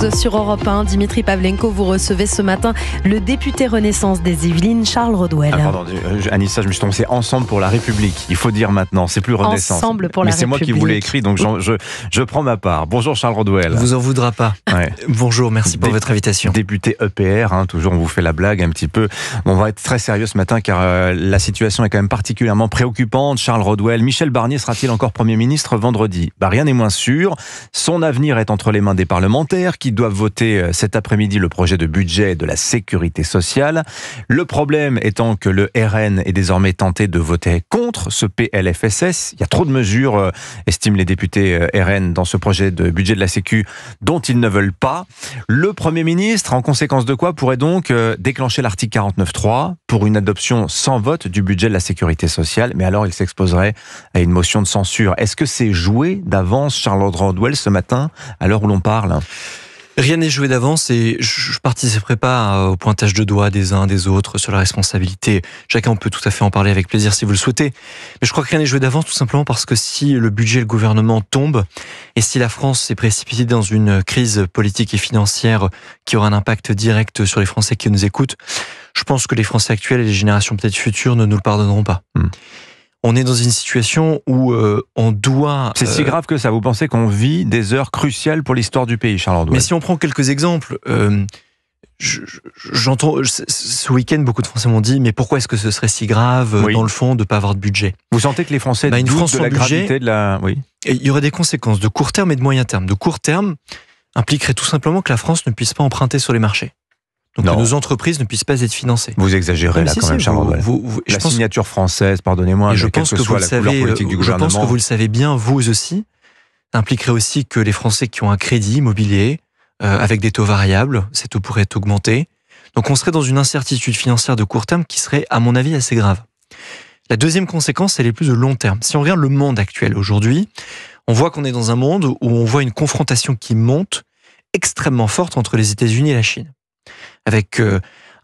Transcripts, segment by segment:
News sur Europe 1. Dimitri Pavlenko, vous recevez ce matin le député Renaissance des Yvelines, Charles Rodwell. Pardon, Anissa, je me suis trompé, c'est Ensemble pour la République. Il faut dire maintenant, c'est plus Renaissance. Ensemble pour la République. Mais c'est moi qui vous l'ai écrit, donc je prends ma part. Bonjour Charles Rodwell. Vous en voudra pas. Ouais. Bonjour, merci pour votre invitation. Député EPR, toujours on vous fait la blague un petit peu. On va être très sérieux ce matin car la situation est quand même particulièrement préoccupante. Charles Rodwell, Michel Barnier sera-t-il encore Premier ministre vendredi ? Rien n'est moins sûr. Son avenir est entre les mains des parlementaires qui doivent voter cet après-midi le projet de budget de la sécurité sociale. Le problème étant que le RN est désormais tenté de voter contre ce PLFSS. Il y a trop de mesures, estiment les députés RN, dans ce projet de budget de la Sécu dont ils ne veulent pas. Le Premier ministre, en conséquence de quoi, pourrait donc déclencher l'article 49.3 pour une adoption sans vote du budget de la sécurité sociale. Mais alors, il s'exposerait à une motion de censure. Est-ce que c'est joué d'avance, Charles Rodwell, ce matin, à l'heure où l'on parle ? Rien n'est joué d'avance et je ne participerai pas au pointage de doigts des uns des autres sur la responsabilité. Chacun peut tout à fait en parler avec plaisir si vous le souhaitez. Mais je crois que rien n'est joué d'avance tout simplement parce que si le budget et le gouvernement tombent et si la France s'est précipitée dans une crise politique et financière qui aura un impact direct sur les Français qui nous écoutent, je pense que les Français actuels et les générations peut-être futures ne nous le pardonneront pas. On est dans une situation où on doit... C'est si grave que ça. Vous pensez qu'on vit des heures cruciales pour l'histoire du pays, Charles Rodwell ? Mais si on prend quelques exemples, j'entends ce week-end, beaucoup de Français m'ont dit mais pourquoi est-ce que ce serait si grave dans le fond de ne pas avoir de budget ? Vous sentez que les Français doutent de la gravité de la... Oui. Et il y aurait des conséquences de court terme et de moyen terme. De court terme impliquerait tout simplement que la France ne puisse pas emprunter sur les marchés. Donc que nos entreprises ne puissent pas être financées. Vous exagérez là quand même, Charles Rodwell. La signature française, pardonnez-moi, je quelle pense que soit la couleur politique du gouvernement. Je pense que vous le savez bien, vous aussi, ça impliquerait aussi que les Français qui ont un crédit immobilier, avec des taux variables, ces taux pourraient être augmentés. Donc on serait dans une incertitude financière de court terme qui serait, à mon avis, assez grave. La deuxième conséquence, elle est plus de long terme. Si on regarde le monde actuel aujourd'hui, on voit qu'on est dans un monde où on voit une confrontation qui monte extrêmement forte entre les États-Unis et la Chine. Avec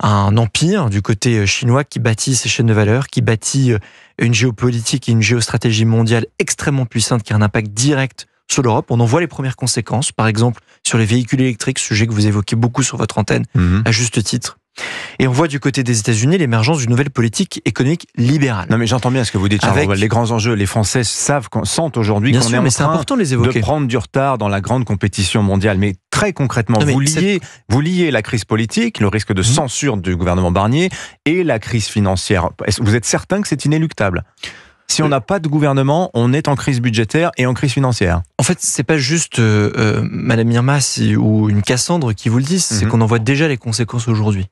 un empire du côté chinois qui bâtit ses chaînes de valeur, qui bâtit une géopolitique et une géostratégie mondiale extrêmement puissante qui a un impact direct sur l'Europe. On en voit les premières conséquences, par exemple sur les véhicules électriques, sujet que vous évoquez beaucoup sur votre antenne, à juste titre. Et on voit du côté des États-Unis l'émergence d'une nouvelle politique économique libérale. Non mais j'entends bien ce que vous dites, Charles Rodwell. Les grands enjeux, les Français sentent aujourd'hui qu'on est en train de prendre du retard dans la grande compétition mondiale. Mais très concrètement, vous liez la crise politique, le risque de censure du gouvernement Barnier et la crise financière. Vous êtes certain que c'est inéluctable ? Si on n'a pas de gouvernement, on est en crise budgétaire et en crise financière. En fait, c'est pas juste Madame Irma ou une Cassandre qui vous le disent, c'est qu'on en voit déjà les conséquences aujourd'hui.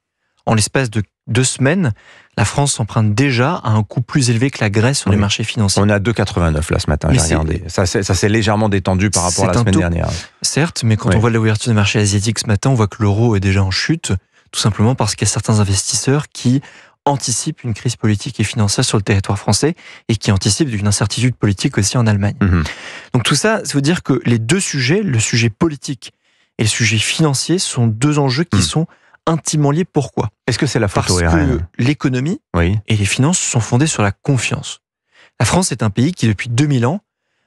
En l'espace de 2 semaines, la France s'emprunte déjà à un coût plus élevé que la Grèce sur les marchés financiers. On est à 2,89 là ce matin, j'ai regardé. Ça s'est légèrement détendu par rapport à la semaine dernière. Certes, mais quand on voit l'ouverture des marchés asiatiques ce matin, on voit que l'euro est déjà en chute, tout simplement parce qu'il y a certains investisseurs qui anticipent une crise politique et financière sur le territoire français et qui anticipent une incertitude politique aussi en Allemagne. Donc tout ça, ça veut dire que les deux sujets, le sujet politique et le sujet financier, sont deux enjeux qui sont intimement liés. Pourquoi ? Est-ce que c'est la faute au RN ? Parce que l'économie et les finances sont fondées sur la confiance. La France est un pays qui, depuis 2000 ans,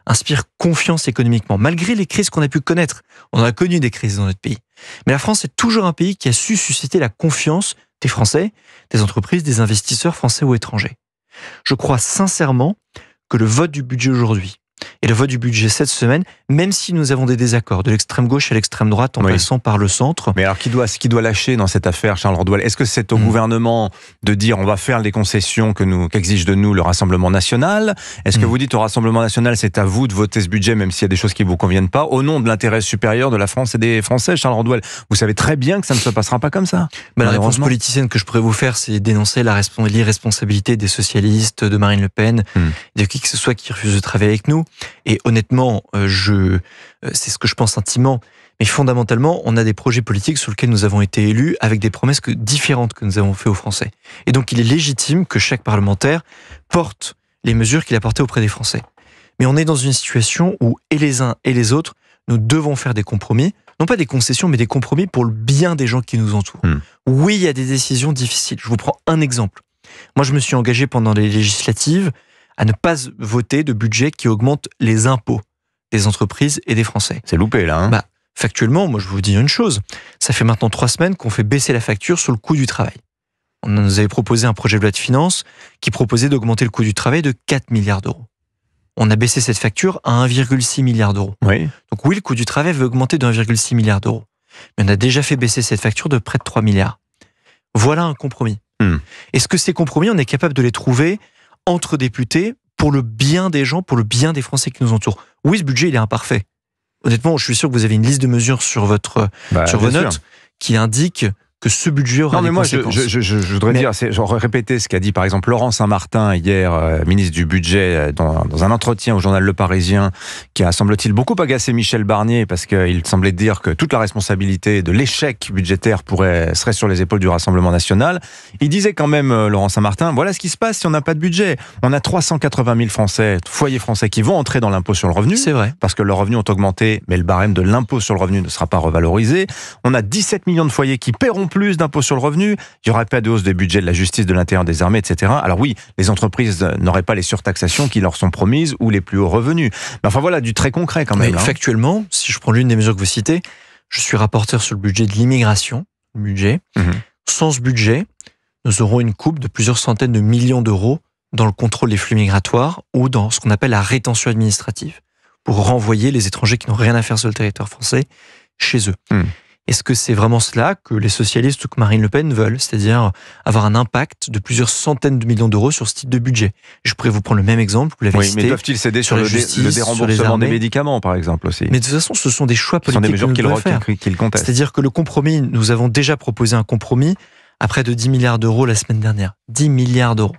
inspire confiance économiquement, malgré les crises qu'on a pu connaître. On a connu des crises dans notre pays. Mais la France est toujours un pays qui a su susciter la confiance des Français, des entreprises, des investisseurs français ou étrangers. Je crois sincèrement que le vote du budget aujourd'hui et le vote du budget cette semaine, même si nous avons des désaccords de l'extrême gauche à l'extrême droite en passant par le centre. Mais alors, qui doit lâcher dans cette affaire, Charles Rodwell ? Est-ce que c'est au gouvernement de dire on va faire les concessions qu'exige de nous le Rassemblement National ? Est-ce que vous dites au Rassemblement National c'est à vous de voter ce budget même s'il y a des choses qui ne vous conviennent pas, au nom de l'intérêt supérieur de la France et des Français, Charles Rodwell ? Vous savez très bien que ça ne se passera pas comme ça. La réponse politicienne que je pourrais vous faire, c'est dénoncer l'irresponsabilité des socialistes, de Marine Le Pen, de qui que ce soit qui refuse de travailler avec nous. Et honnêtement, c'est ce que je pense intimement. Mais fondamentalement, on a des projets politiques sur lesquels nous avons été élus avec des promesses différentes que nous avons faites aux Français. Et donc, il est légitime que chaque parlementaire porte les mesures qu'il a portées auprès des Français. Mais on est dans une situation où, et les uns et les autres, nous devons faire des compromis. Non pas des concessions, mais des compromis pour le bien des gens qui nous entourent. Oui, il y a des décisions difficiles. Je vous prends un exemple. Moi, je me suis engagé pendant les législatives à ne pas voter de budget qui augmente les impôts des entreprises et des Français. C'est loupé, là. Factuellement, moi je vais vous dire une chose, ça fait maintenant 3 semaines qu'on fait baisser la facture sur le coût du travail. On nous avait proposé un projet de loi de finances qui proposait d'augmenter le coût du travail de 4 milliards d'euros. On a baissé cette facture à 1,6 milliard d'euros. Oui. Donc oui, le coût du travail va augmenter de 1,6 milliard d'euros. Mais on a déjà fait baisser cette facture de près de 3 milliards. Voilà un compromis. Est-ce que ces compromis, on est capable de les trouver entre députés pour le bien des gens, pour le bien des Français qui nous entourent? Oui, ce budget, il est imparfait. Honnêtement, je suis sûr que vous avez une liste de mesures sur vos notes qui indique que ce budget aura des conséquences. Je voudrais dire, j'aurais répété ce qu'a dit par exemple Laurent Saint-Martin hier, ministre du Budget, dans un entretien au journal Le Parisien, qui a, semble-t-il, beaucoup agacé Michel Barnier parce qu'il semblait dire que toute la responsabilité de l'échec budgétaire serait sur les épaules du Rassemblement national. Il disait quand même, Laurent Saint-Martin, voilà ce qui se passe si on n'a pas de budget. On a 380 000 foyers français qui vont entrer dans l'impôt sur le revenu. C'est vrai. Parce que leurs revenus ont augmenté, mais le barème de l'impôt sur le revenu ne sera pas revalorisé. On a 17 millions de foyers qui paieront plus d'impôts sur le revenu, il n'y aurait pas de hausse des budgets de la justice, de l'intérieur, des armées, etc. Alors oui, les entreprises n'auraient pas les surtaxations qui leur sont promises ou les plus hauts revenus. Mais enfin voilà, du très concret quand même. Mais factuellement, si je prends l'une des mesures que vous citez, je suis rapporteur sur le budget de l'immigration. Sans ce budget, nous aurons une coupe de plusieurs centaines de millions d'euros dans le contrôle des flux migratoires ou dans ce qu'on appelle la rétention administrative, pour renvoyer les étrangers qui n'ont rien à faire sur le territoire français chez eux. Est-ce que c'est vraiment cela que les socialistes ou que Marine Le Pen veulent, c'est-à-dire avoir un impact de plusieurs centaines de millions d'euros sur ce type de budget? Je pourrais vous prendre le même exemple, vous l'avez cité. Mais peuvent-ils céder sur le déremboursement des médicaments, par exemple, aussi? Mais de toute façon, ce sont des choix politiques. Ce sont des mesures qu'ils contestent. C'est-à-dire que le compromis, nous avons déjà proposé un compromis à près de 10 milliards d'euros la semaine dernière. 10 milliards d'euros.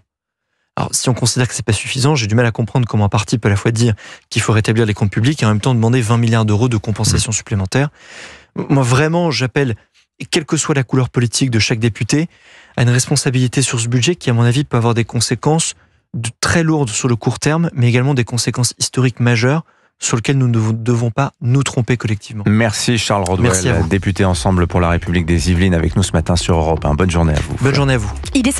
Alors, si on considère que c'est pas suffisant, j'ai du mal à comprendre comment un parti peut à la fois dire qu'il faut rétablir les comptes publics et en même temps demander 20 milliards d'euros de compensation supplémentaire. Moi, vraiment, j'appelle, quelle que soit la couleur politique de chaque député, à une responsabilité sur ce budget qui, à mon avis, peut avoir des conséquences très lourdes sur le court terme, mais également des conséquences historiques majeures sur lesquelles nous ne devons pas nous tromper collectivement. Merci Charles Rodwell, député Ensemble pour la République des Yvelines, avec nous ce matin sur Europe 1. Bonne journée à vous. Bonne journée à vous. Il est